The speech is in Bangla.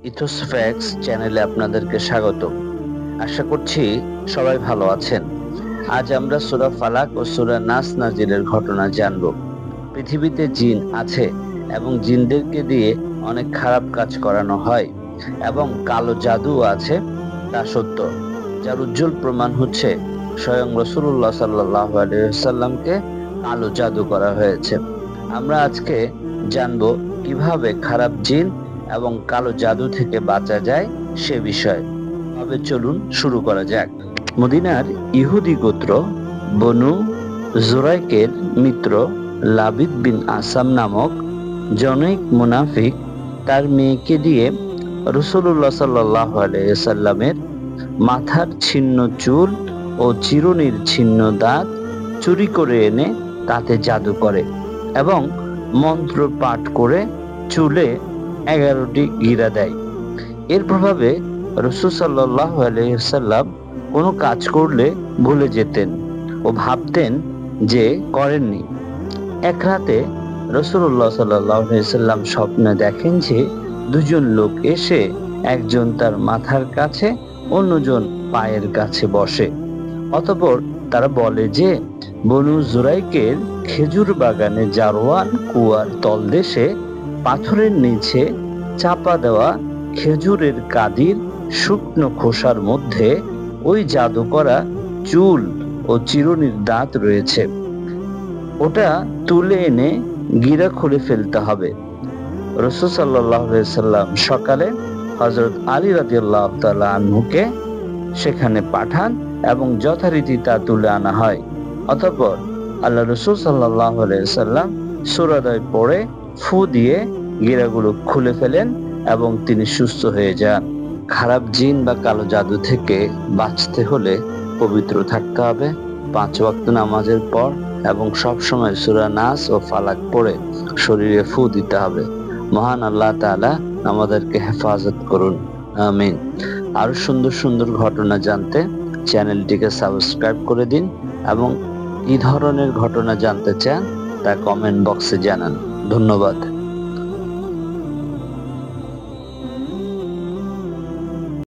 ইথোস ফ্যাক্টস চ্যানেলে আপনাদেরকে স্বাগত। আশা করছি সবাই ভালো আছেন। আজ আমরা সূরা ফালাক ও সূরা নাস নাজিলের ঘটনা জানব। পৃথিবীতে জিন আছে এবং জিনদেরকে দিয়ে অনেক খারাপ কাজ করানো হয় এবং কালো জাদু আছে, তা সত্য। যার উজ্জ্বল প্রমাণ হচ্ছে স্বয়ং রাসূলুল্লাহ সাল্লাল্লাহু আলাইহি ওয়াসাল্লামকে কালো জাদু করা হয়েছে। আমরা আজকে জানবো কিভাবে খারাপ জিন এবং কালো জাদু থেকে বাঁচা যায় সে বিষয়ে। তবে চলুন শুরু করা যাক। মদিনার ইহুদি গোত্র বনু জুরাইকের মিত্র লাবিদ বিন আসাম নামক জনৈক মুনাফিক তার মেয়েকে দিয়ে রাসূলুল্লাহ সাল্লাল্লাহু আলাইহি ওয়াসাল্লামের মাথার ছিন্ন চুল ও চিরুনির ছিন্ন দাঁত চুরি করে এনে তাতে জাদু করে এবং মন্ত্র পাঠ করে চুলে 11টি গিরা দেয়। এর প্রভাবে রাসূল সাল্লাল্লাহু আলাইহি ওয়াসাল্লাম কোনো কাজ করলে ভুলে যেতেন ও ভাবতেন যে করেননি। এক রাতে রাসূলুল্লাহ সাল্লাল্লাহু আলাইহি ওয়াসাল্লাম স্বপ্নে দেখেন যে দুজন লোক এসে একজন তার মাথার কাছে, অন্যজন পায়ের কাছে বসে। অতঃপর তারা বলে যে বনু জুরাইকের খেজুর বাগানে জারওয়ান কুয়ার তলদেশে পাথরের নিচে চাপা দেওয়া খেজুরের কাদির শুকনো খোসার মধ্যে ওই জাদু করা চুল ও চিরুনির দাঁত রয়েছে। ওটা তুলে এনে গিরা খুলে ফেলতে হবে। রাসূল সাল্লাল্লাহু আলাইহি সাল্লাম সকালে হযরত আলী রাদিয়াল্লাহু তাআলা আনহুকে সেখানে পাঠান এবং যথারীতি তা তুলে আনা হয়। অতঃপর আল্লাহ রাসূল সাল্লাল্লাহু আলাইহি সাল্লাম সূরাদ্বয় পড়ে ফু দিয়ে গিরাগুলো খুলে ফেলেন এবং তিনি সুস্থ হয়ে যান। খারাপ জিন বা কালো জাদু থেকে বাঁচতে হলে পবিত্র থাকতে হবে, 5 ওয়াক্ত নামাজের পর, এবং সব সময় সূরা নাস ও ফালাক পড়ে শরীরে ফু দিতে হবে। মহান আল্লাহ তাআলা আমাদেরকে হেফাজত করুন, আমিন। আরো সুন্দর সুন্দর ঘটনা জানতে চ্যানেলটিকে সাবস্ক্রাইব করে দিন এবং কি ধরনের ঘটনা জানতে চান তা কমেন্ট বক্সে জানান। ধন্যবাদ।